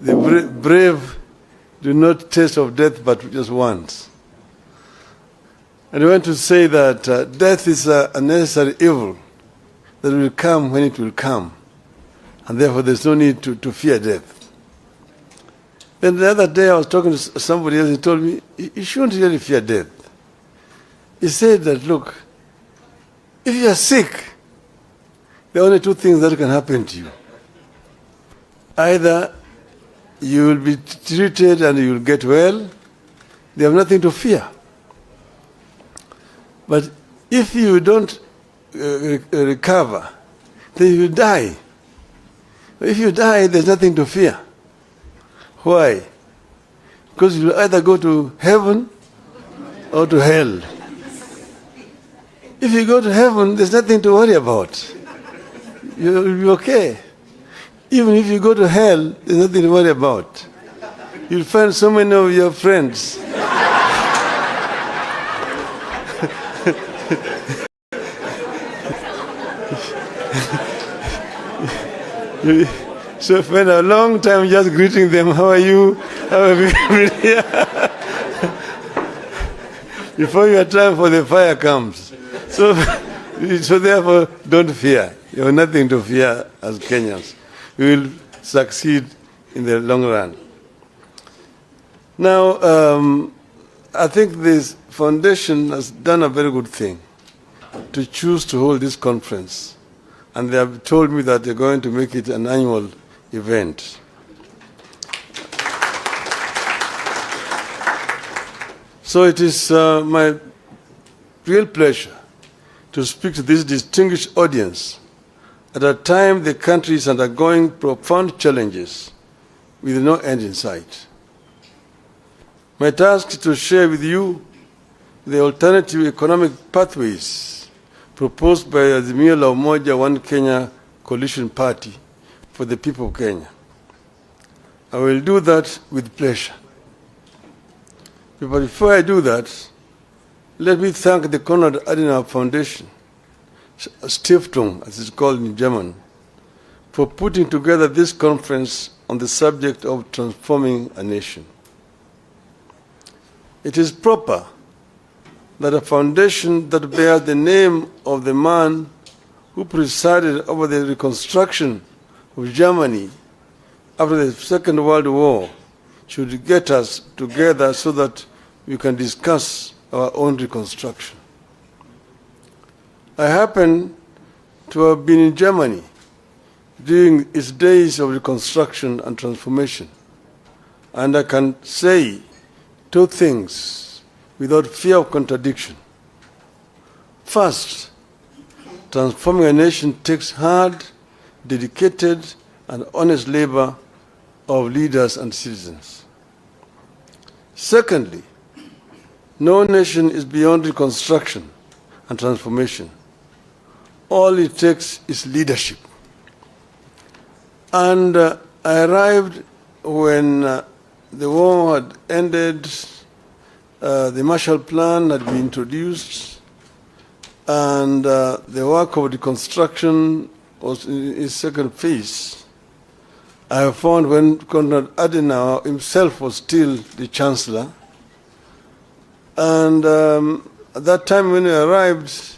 The brave do not taste of death but just once. And I want to say that death is a necessary evil that will come when it will come. And therefore there's no need to fear death. Then the other day I was talking to somebody else, he told me, you shouldn't really fear death. He said that, look, if you are sick, there are only two things that can happen to you. Either you will be treated and you will get well, they have nothing to fear. But if you don't recover, then you will die. If you die, there's nothing to fear. Why? Because you will either go to heaven or to hell. If you go to heaven, there's nothing to worry about. You will be okay. Even if you go to hell, there's nothing to worry about. You'll find so many of your friends. So spend a long time just greeting them. How are you? How have you been here? Before your time for the fire comes. So therefore, don't fear. You have nothing to fear as Kenyans. We will succeed in the long run. Now, I think this foundation has done a very good thing to choose to hold this conference. And they have told me that they're going to make it an annual event. So it is my real pleasure to speak to this distinguished audience at a time the country is undergoing profound challenges with no end in sight. My task is to share with you the alternative economic pathways proposed by the Azimio la Umoja One Kenya Coalition Party for the people of Kenya. I will do that with pleasure. But before I do that, let me thank the Konrad Adenauer Foundation, Stiftung, as it's called in German, for putting together this conference on the subject of transforming a nation. It is proper that a foundation that bears the name of the man who presided over the reconstruction of Germany after the Second World War should get us together so that we can discuss our own reconstruction. I happen to have been in Germany during its days of reconstruction and transformation, and I can say two things without fear of contradiction. First, transforming a nation takes hard, dedicated, and honest labor of leaders and citizens. Secondly, no nation is beyond reconstruction and transformation. All it takes is leadership. And I arrived when the war had ended, the Marshall Plan had been introduced, and the work of reconstruction was in its second phase. I have found when Konrad Adenauer himself was still the chancellor, and at that time when we arrived,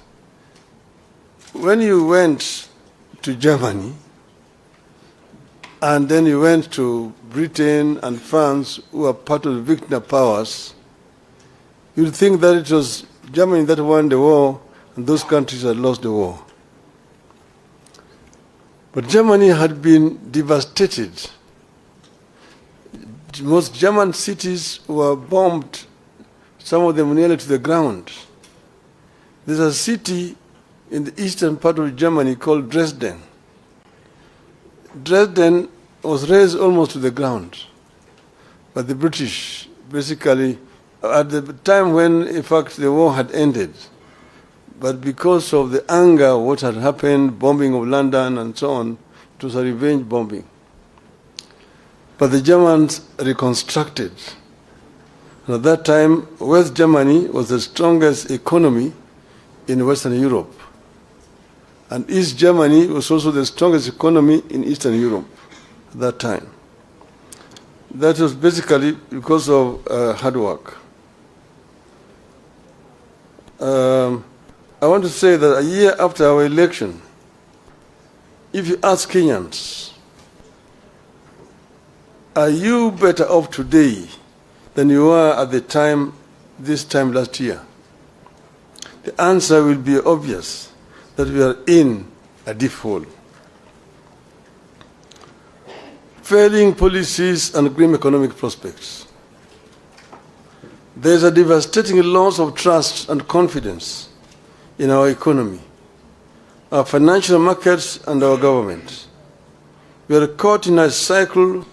when you went to Germany, and then you went to Britain and France, who are part of the victor powers, you'd think that it was Germany that won the war, and those countries had lost the war. But Germany had been devastated. Most German cities were bombed, some of them nearly to the ground. There's a city in the eastern part of Germany called Dresden. Dresden was razed almost to the ground by the British, basically, at the time when, in fact, the war had ended. But because of the anger of what had happened, bombing of London and so on, it was a revenge bombing. But the Germans reconstructed. And at that time, West Germany was the strongest economy in Western Europe. And East Germany was also the strongest economy in Eastern Europe at that time. That was basically because of hard work. I want to say that a year after our election, if you ask Kenyans, are you better off today than you were at this time last year? The answer will be obvious, that we are in a deep hole. Failing policies and grim economic prospects. There is a devastating loss of trust and confidence in our economy, our financial markets, and our government. We are caught in a cycle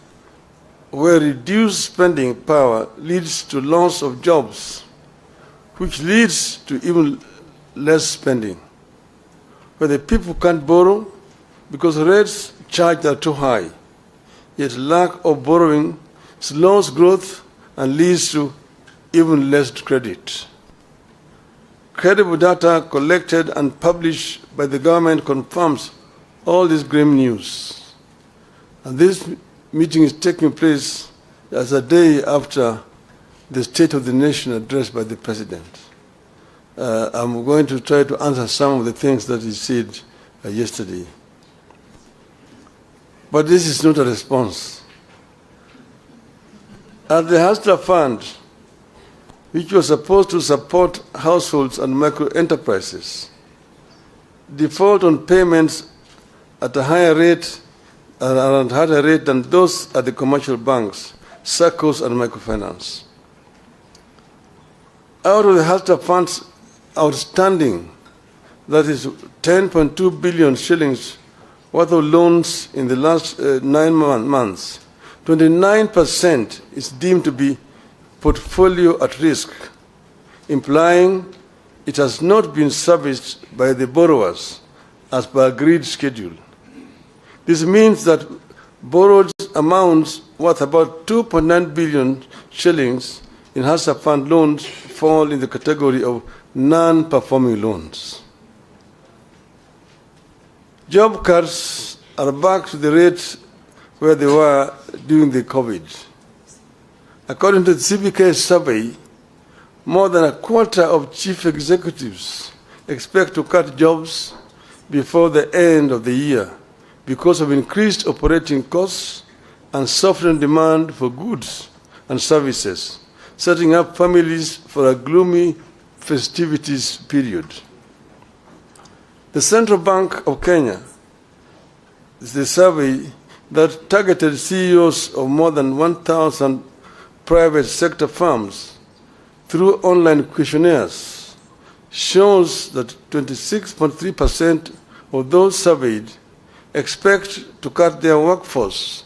where reduced spending power leads to loss of jobs, which leads to even less spending, where the people can't borrow because rates charged are too high, yet lack of borrowing slows growth and leads to even less credit. Credible data collected and published by the government confirms all this grim news. And this meeting is taking place as a day after the State of the Nation address by the President. I'm going to try to answer some of the things that he said yesterday. But this is not a response. At the Hustler Fund, which was supposed to support households and micro enterprises, default on payments at a higher rate than those at the commercial banks, SACCOs, and microfinance. Out of the Hustler Fund's outstanding, that is 10.2 billion shillings worth of loans in the last 9 months, 29% is deemed to be portfolio at risk, implying it has not been serviced by the borrowers as per agreed schedule. This means that borrowed amounts worth about 2.9 billion shillings in Hustler Fund loans fall in the category of non-performing loans. Job cuts are back to the rate where they were during the COVID. According to the CBK survey, more than a quarter of chief executives expect to cut jobs before the end of the year because of increased operating costs and softened demand for goods and services, setting up families for a gloomy festivities period. The Central Bank of Kenya, the survey that targeted CEOs of more than 1,000 private sector firms through online questionnaires, shows that 26.3% of those surveyed expect to cut their workforce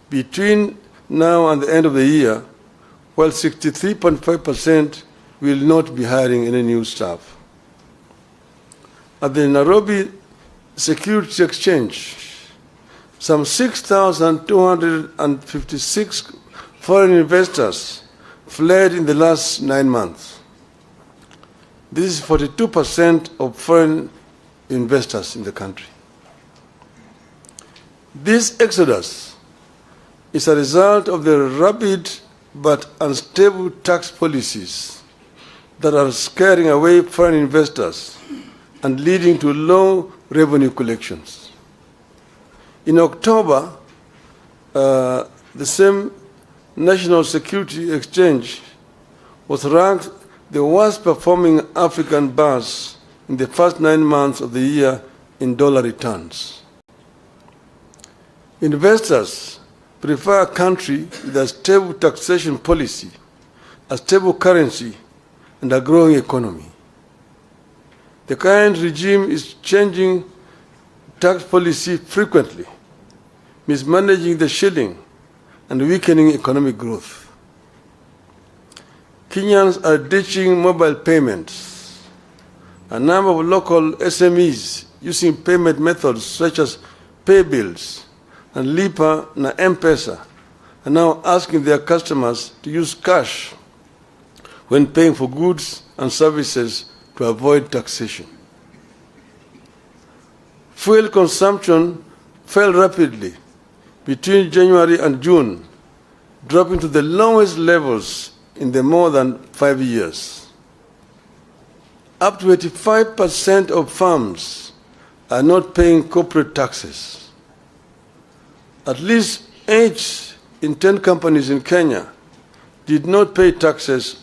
between now and the end of the year, while 63.5% will not be hiring any new staff. At the Nairobi Security Exchange, some 6,256 foreign investors fled in the last 9 months. This is 42% of foreign investors in the country. This exodus is a result of the rapid but unstable tax policies that are scaring away foreign investors and leading to low revenue collections. In October, the same National Security Exchange was ranked the worst performing African bars in the first 9 months of the year in dollar returns. Investors prefer a country with a stable taxation policy, a stable currency, and a growing economy. The current regime is changing tax policy frequently, mismanaging the shilling, and weakening economic growth. Kenyans are ditching mobile payments. A number of local SMEs using payment methods such as pay bills and Lipa na M-Pesa are now asking their customers to use cash when paying for goods and services to avoid taxation. Fuel consumption fell rapidly between January and June dropping to the lowest levels in the more than 5 years. Up to 85% of firms are not paying corporate taxes. At least 8 in 10 companies in Kenya did not pay taxes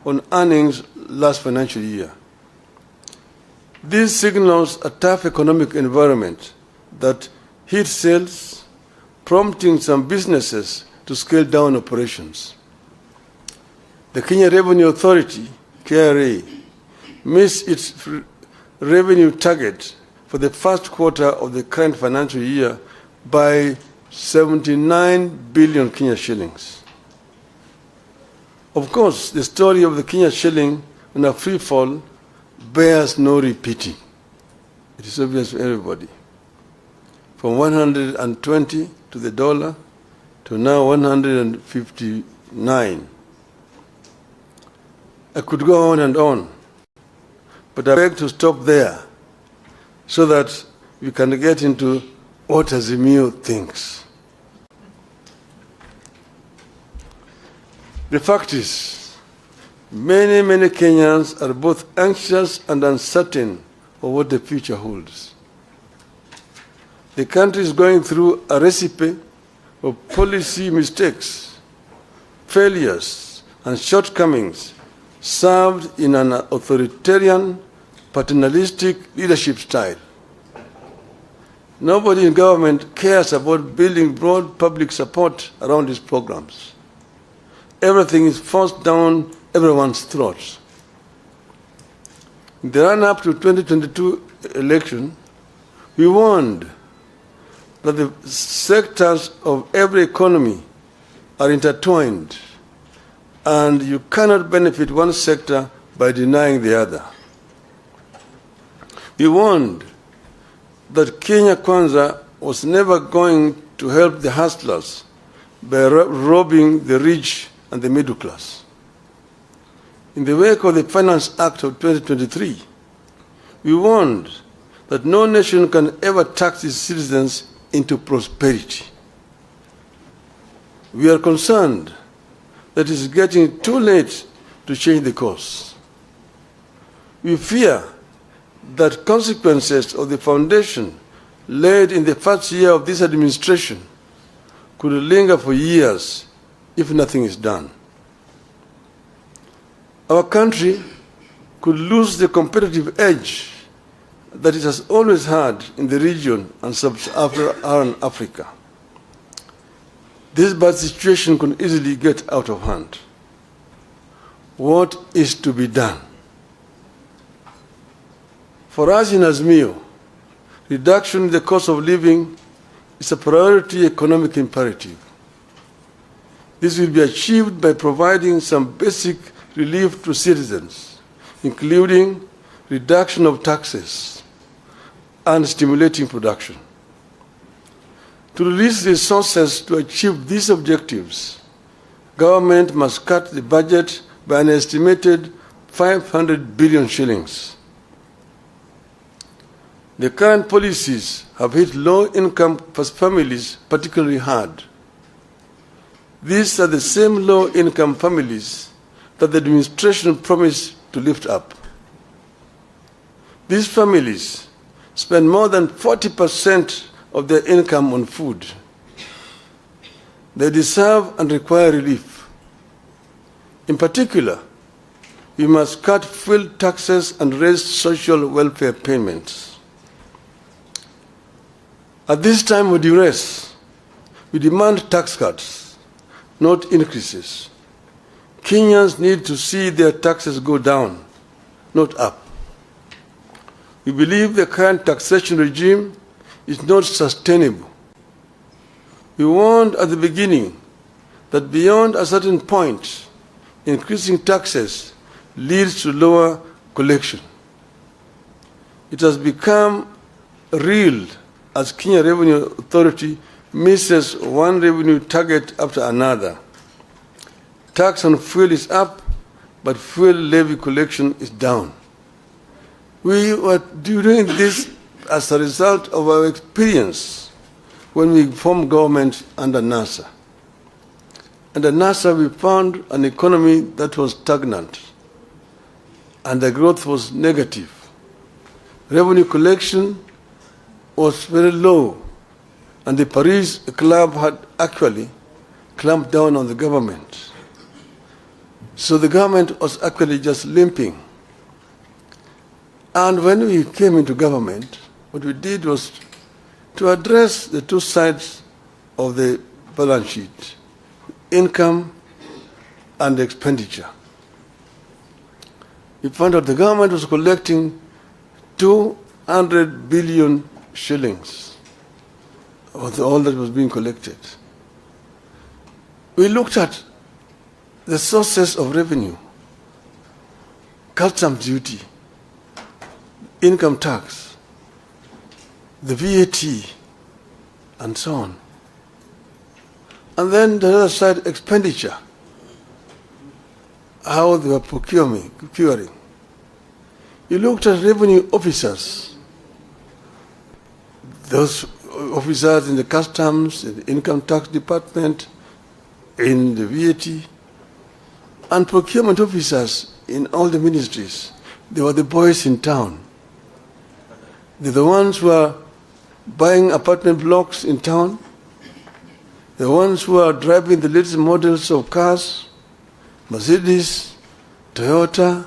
on earnings last financial year. This signals a tough economic environment that hit sales, prompting some businesses to scale down operations. The Kenya Revenue Authority, KRA, missed its revenue target for the first quarter of the current financial year by 79 billion Kenya shillings. Of course, the story of the Kenya shilling in a free fall bears no repeating. It is obvious to everybody. From 120 to the dollar to now 159. I could go on and on, but I beg to stop there so that we can get into what Azimio thinks. The fact is, many Kenyans are both anxious and uncertain of what the future holds. The country is going through a recipe of policy mistakes, failures, and shortcomings served in an authoritarian, paternalistic leadership style. Nobody in government cares about building broad public support around these programs. Everything is forced down everyone's throats. In the run-up to 2022 election, we warned that the sectors of every economy are intertwined, and you cannot benefit one sector by denying the other. We warned that Kenya Kwanza was never going to help the hustlers by robbing the rich and the middle class. In the wake of the Finance Act of 2023, we warned that no nation can ever tax its citizens into prosperity. We are concerned that it is getting too late to change the course. We fear that consequences of the foundation laid in the first year of this administration could linger for years if nothing is done. Our country could lose the competitive edge that it has always had in the region and sub-Saharan Africa. This bad situation could easily get out of hand. What is to be done? For us in Azimio, reduction in the cost of living is a priority economic imperative. This will be achieved by providing some basic relief to citizens, including reduction of taxes and stimulating production. To release resources to achieve these objectives, government must cut the budget by an estimated 500 billion shillings. The current policies have hit low-income families particularly hard. These are the same low-income families that the administration promised to lift up. These families spend more than 40% of their income on food. They deserve and require relief. In particular, we must cut fuel taxes and raise social welfare payments. At this time of duress, we demand tax cuts, not increases. Kenyans need to see their taxes go down, not up. We believe the current taxation regime is not sustainable. We warned at the beginning that beyond a certain point, increasing taxes leads to lower collection. It has become real as Kenya Revenue Authority misses one revenue target after another. Tax on fuel is up, but fuel levy collection is down. We were doing this as a result of our experience when we formed government under NASA. Under NASA, we found an economy that was stagnant, and the growth was negative. Revenue collection was very low, and the Paris Club had actually clamped down on the government. So the government was actually just limping. And when we came into government, what we did was to address the two sides of the balance sheet, income and expenditure. We found out the government was collecting 200 billion shillings of all that was being collected. We looked at the sources of revenue, customs duty, income tax, the VAT, and so on. And then the other side, expenditure, how they were procuring. You looked at revenue officers, those officers in the customs, in the income tax department, in the VAT, and procurement officers in all the ministries. They were the boys in town. They're the ones who are buying apartment blocks in town, the ones who are driving the latest models of cars, Mercedes, Toyota,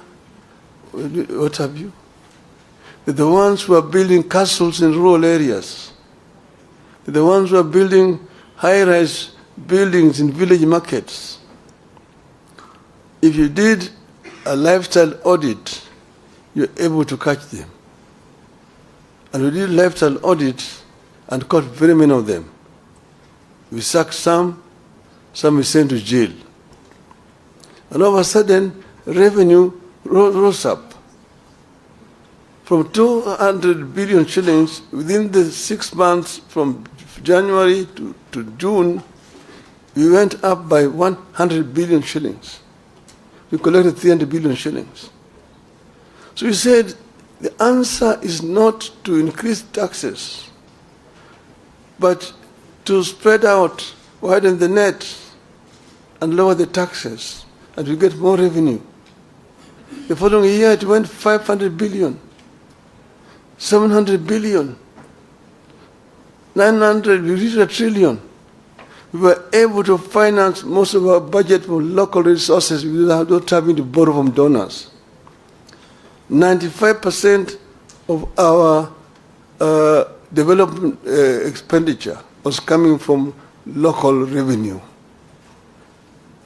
what have you. They're the ones who are building castles in rural areas. They're the ones who are building high-rise buildings in village markets. If you did a lifestyle audit, you're able to catch them. And we did lifestyle audits and caught very many of them. We sacked some we sent to jail. And all of a sudden, revenue rose up. From 200 billion shillings, within the 6 months from January to June, we went up by 100 billion shillings. We collected 300 billion shillings. So we said, the answer is not to increase taxes, but to spread out, widen the net, and lower the taxes, and we get more revenue. The following year, it went 500 billion, 700 billion, 900, we reached 1 trillion. We were able to finance most of our budget from local resources without having to borrow from donors. 95% of our development expenditure was coming from local revenue.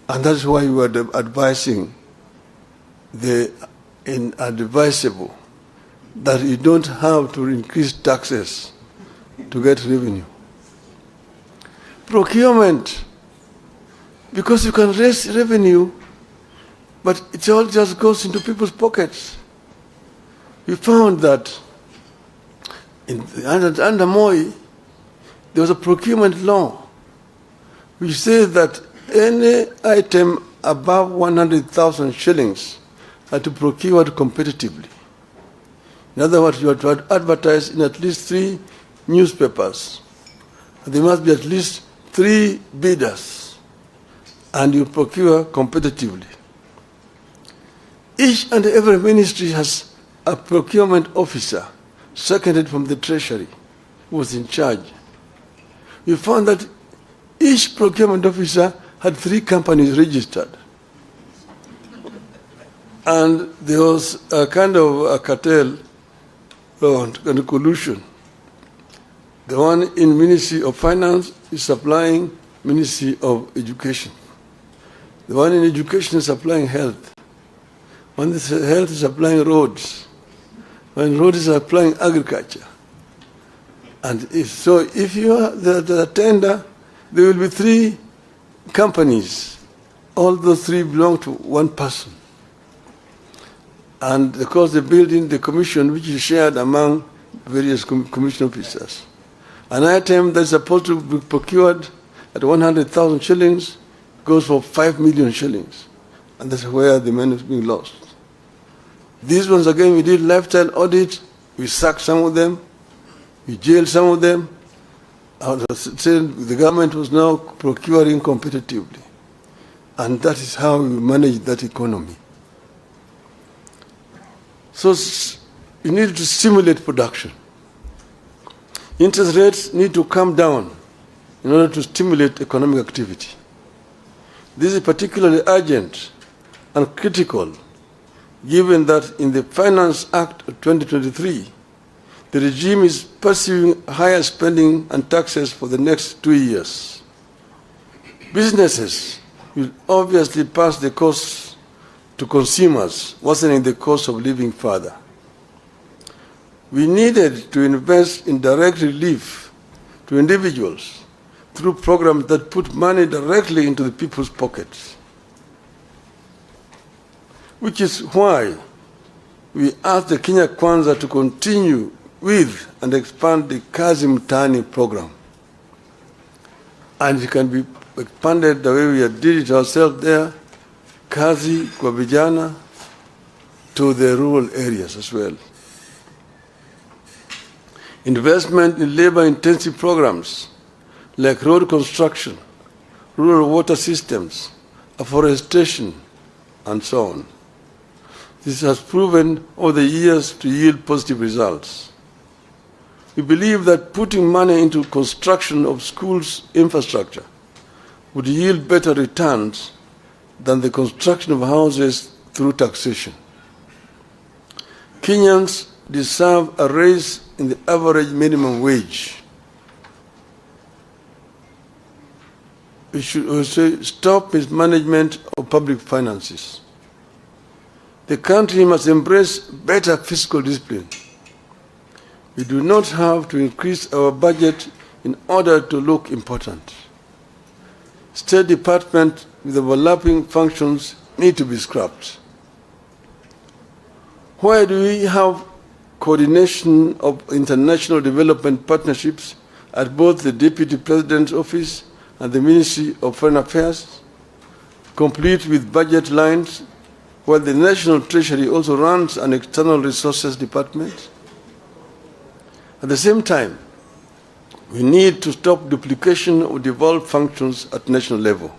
And that's why we were advising the inadvisable that you don't have to increase taxes to get revenue. Procurement, because you can raise revenue, but it all just goes into people's pockets. We found that under Moi, there was a procurement law which says that any item above 100,000 shillings had to be procured competitively. In other words, you had to advertise in at least 3 newspapers. There must be at least 3 bidders, and you procure competitively. Each and every ministry has a procurement officer, seconded from the treasury, who was in charge. We found that each procurement officer had 3 companies registered. And there was a kind of a cartel and a collusion. The one in Ministry of Finance is supplying Ministry of Education. The one in Education is supplying health. One is health is supplying roads. One road is supplying agriculture. And if you are the tender, there will be 3 companies. All those 3 belong to one person. And of course, the building, the commission, which is shared among various commission officers. An item that's supposed to be procured at 100,000 shillings goes for 5 million shillings. And that's where the money is being lost. These ones, again, we did lifestyle audit. We sacked some of them. We jailed some of them. The government was now procuring competitively. And that is how we manage that economy. So you need to stimulate production. Interest rates need to come down in order to stimulate economic activity. This is particularly urgent and critical given that in the Finance Act of 2023, the regime is pursuing higher spending and taxes for the next 2 years. Businesses will obviously pass the costs to consumers, worsening the cost of living further. We needed to invest in direct relief to individuals through programs that put money directly into the people's pockets, which is why we asked the Kenya Kwanza to continue with and expand the Kazi Mtaani program. And it can be expanded the way we did it ourselves there, Kazi kwa vijana, to the rural areas as well. Investment in labor-intensive programs like road construction, rural water systems, afforestation, and so on. This has proven over the years to yield positive results. We believe that putting money into construction of schools' infrastructure would yield better returns than the construction of houses through taxation. Kenyans deserve a raise in the average minimum wage. We should also stop mismanagement of public finances. The country must embrace better fiscal discipline. We do not have to increase our budget in order to look important. State departments with overlapping functions need to be scrapped. Why do we have coordination of international development partnerships at both the Deputy President's Office and the Ministry of Foreign Affairs, complete with budget lines, while the National Treasury also runs an external resources department? At the same time, we need to stop duplication of devolved functions at national level.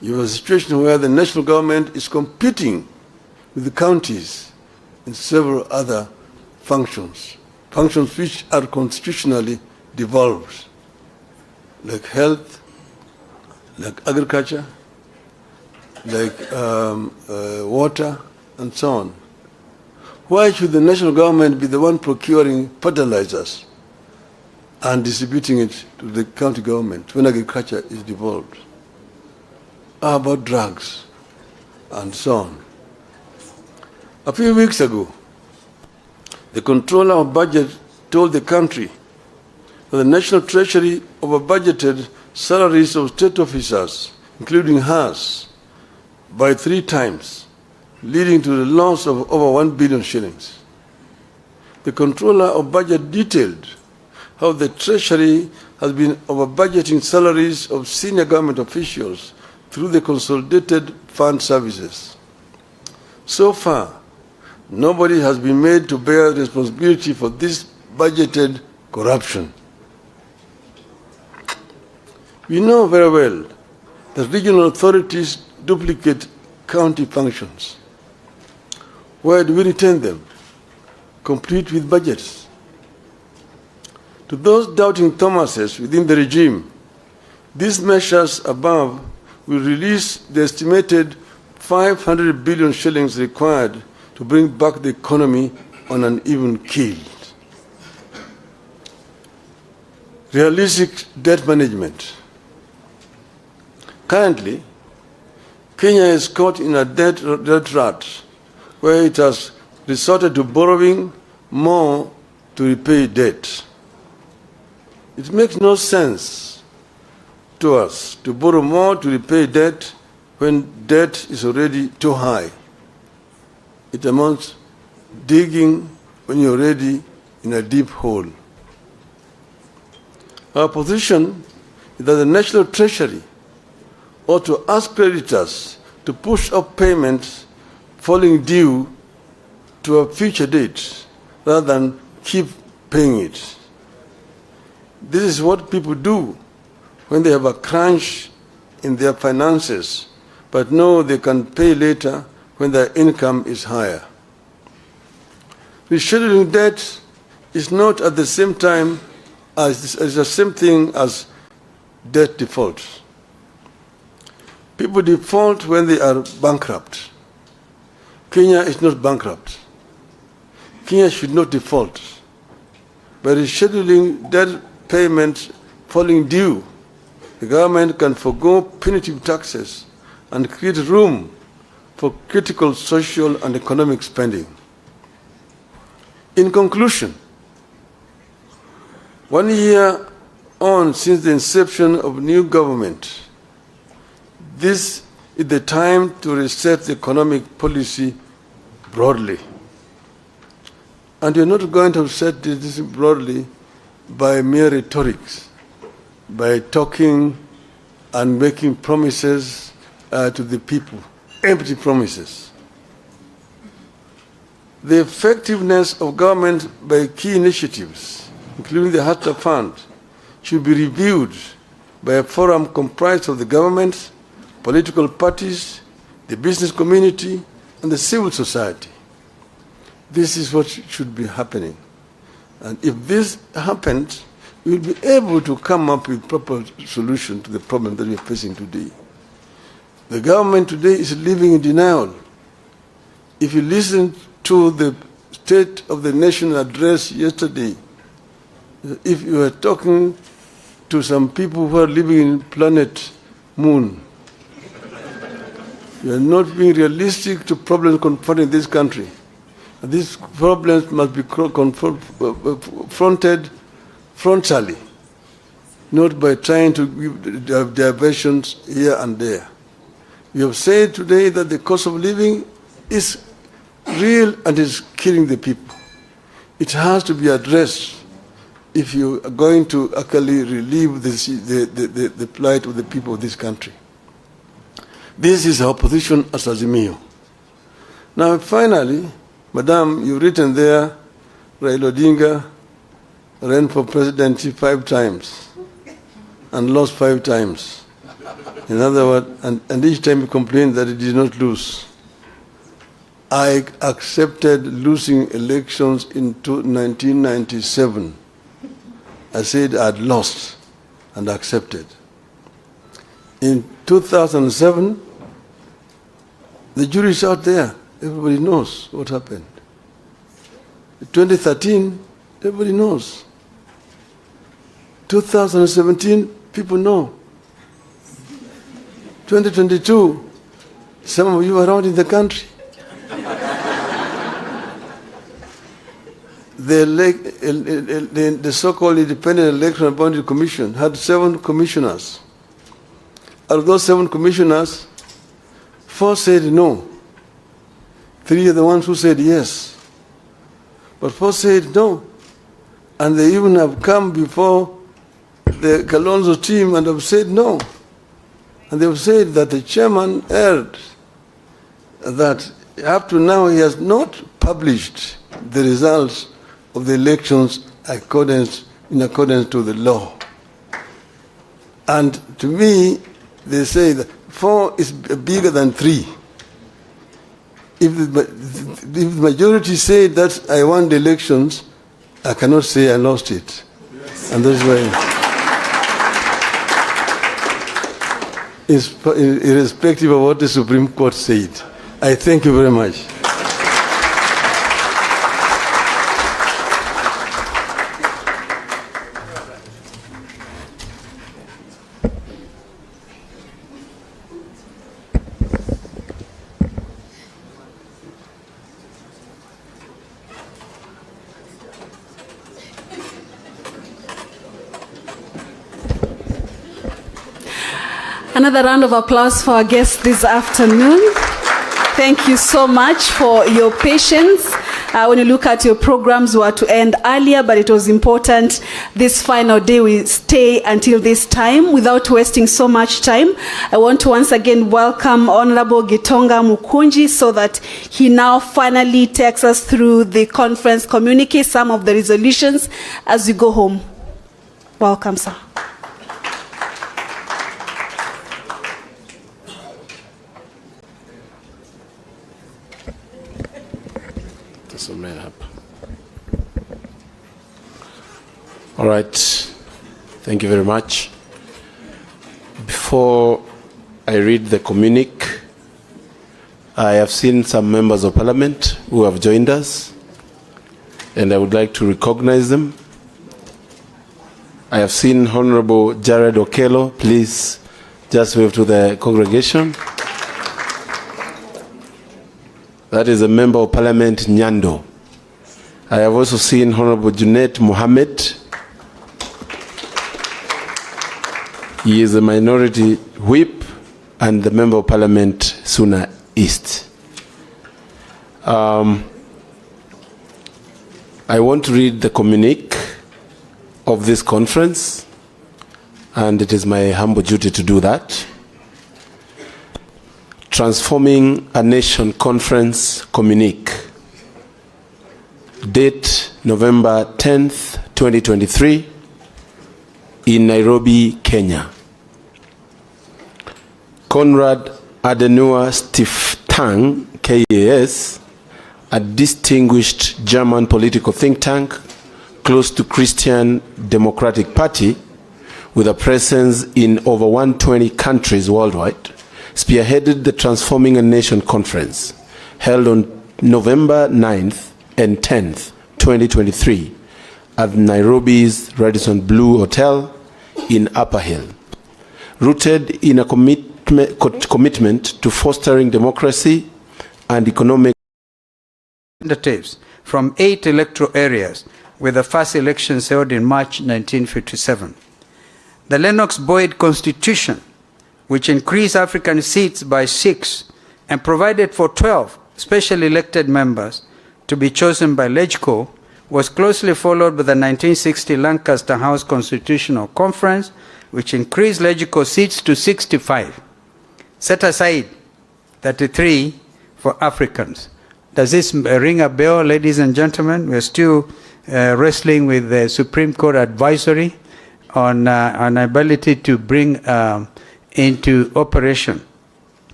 You have a situation where the national government is competing with the counties in several other functions which are constitutionally devolved, like health, like agriculture, like water, and so on. Why should the national government be the one procuring fertilizers and distributing it to the county government when agriculture is devolved? How about drugs and so on? A few weeks ago, the Controller of Budget told the country that the National Treasury over-budgeted salaries of state officers, including hers, by 3 times, leading to the loss of over 1 billion shillings. The Controller of Budget detailed how the Treasury has been over-budgeting salaries of senior government officials through the consolidated fund services. So far, nobody has been made to bear responsibility for this budgeted corruption. We know very well that regional authorities duplicate county functions. Why do we retain them, complete with budgets? To those doubting Thomases within the regime, these measures above will release the estimated 500 billion shillings required to bring back the economy on an even keel. Realistic debt management. Currently, Kenya is caught in a debt rut where it has resorted to borrowing more to repay debt. It makes no sense to us to borrow more to repay debt when debt is already too high. It amounts digging when you're already in a deep hole. Our position is that the National Treasury ought to ask creditors to push up payments falling due to a future date rather than keep paying it. This is what people do when they have a crunch in their finances, but know they can pay later when their income is higher. Rescheduling debt is not at the same time as the same thing as debt default. People default when they are bankrupt. Kenya is not bankrupt. Kenya should not default. By rescheduling debt payment falling due, the government can forgo punitive taxes and create room for critical social and economic spending. In conclusion, 1 year on since the inception of new government, this is the time to reset the economic policy broadly. And you're not going to set this broadly by mere rhetorics, by talking and making promises to the people, empty promises. The effectiveness of government by key initiatives, including the Hatta Fund, should be reviewed by a forum comprised of the government, political parties, the business community, and the civil society. This is what should be happening. And if this happens, we will be able to come up with proper solution to the problem that we are facing today. The government today is living in denial. If you listen to the State of the Nation address yesterday, if you were talking to some people who are living in planet Moon, you are not being realistic to problems confronting this country. And these problems must be confronted frontally, not by trying to give diversions here and there. We have said today that the cost of living is real and is killing the people. It has to be addressed if you are going to actually relieve the plight of the people of this country. This is our position as Azimio. Now, finally, Madam, you've written there, Raila Odinga ran for presidency 5 times and lost 5 times. In other words, and each time he complained that he did not lose. I accepted losing elections in 1997. I said I'd lost and accepted. In 2007, the jury is out there. Everybody knows what happened. In 2013, everybody knows. 2017, people know. 2022, some of you are around in the country. The so-called Independent Election and Boundary Commission had 7 commissioners. Out of those 7 commissioners, 4 said no. 3 are the ones who said yes. But 4 said no. And they even have come before the Kalonzo team and have said no. And they have said that the chairman erred, that up to now he has not published the results of the elections in accordance to the law. And to me, they say that 4 is bigger than 3. If the majority say that I won the elections, I cannot say I lost it. Yes. And that's why, irrespective of what the Supreme Court said, I thank you very much. Another round of applause for our guests this afternoon. Thank you so much for your patience. When you look at your programs, were to end earlier, but it was important this final day we stay until this time without wasting so much time. I want to once again welcome Honorable Gitonga Mukunji so that he now finally takes us through the conference communique, some of the resolutions as we go home. Welcome, sir. Tasomea hapa. All right. Thank you very much. Before I read the communique, I have seen some members of parliament who have joined us, and I would like to recognize them. I have seen Honorable Jared Okello. Please just wave to the congregation. That is a member of parliament, Nyando. I have also seen Honorable Junet Mohammed. He is a minority whip and the member of parliament, Suna East. I want to read the communique of this conference, and it is my humble duty to do that. Transforming a Nation Conference communique. Date November 10th, 2023, in Nairobi, Kenya. Konrad Adenauer Stiftung, KAS, a distinguished German political think tank close to Christian Democratic Party with a presence in over 120 countries worldwide, spearheaded the Transforming a Nation Conference held on November 9th and 10th, 2023 at Nairobi's Radisson Blu Hotel in Upper Hill. Rooted in a commitment to fostering democracy and economic representatives from 8 electoral areas, with the first elections held in March 1957. The Lennox Boyd Constitution, which increased African seats by 6 and provided for 12 specially elected members to be chosen by LegCo, was closely followed by the 1960 Lancaster House Constitutional Conference, which increased LegCo seats to 65. Set aside 33 for Africans. Does this ring a bell, ladies and gentlemen? We're still wrestling with the Supreme Court advisory on ability to bring into operationalize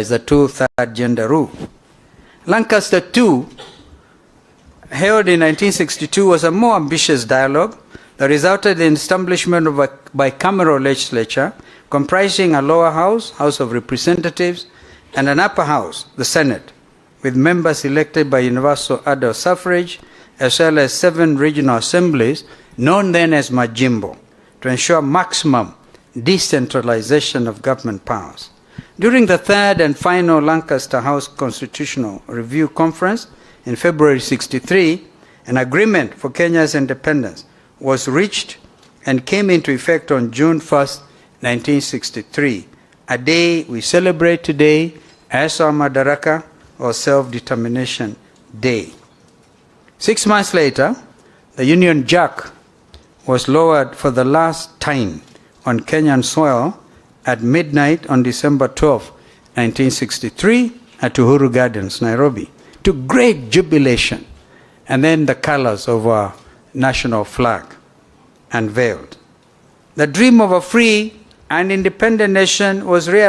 the 2/3 gender rule. Lancaster II, held in 1962, was a more ambitious dialogue that resulted in the establishment of a bicameral legislature comprising a lower house, House of Representatives, and an upper house, the Senate, with members elected by universal adult suffrage, as well as 7 regional assemblies, known then as Majimbo, to ensure maximum decentralization of government powers. During the 3rd and final Lancaster House Constitutional Review Conference in February 1963, an agreement for Kenya's independence was reached and came into effect on June 1st, 1963, a day we celebrate today as our Madaraka, or Self-Determination Day. 6 months later, the Union Jack was lowered for the last time on Kenyan soil at midnight on December 12, 1963, at Uhuru Gardens, Nairobi, to great jubilation, and then the colors of our national flag unveiled. The dream of a free and independent nation was realized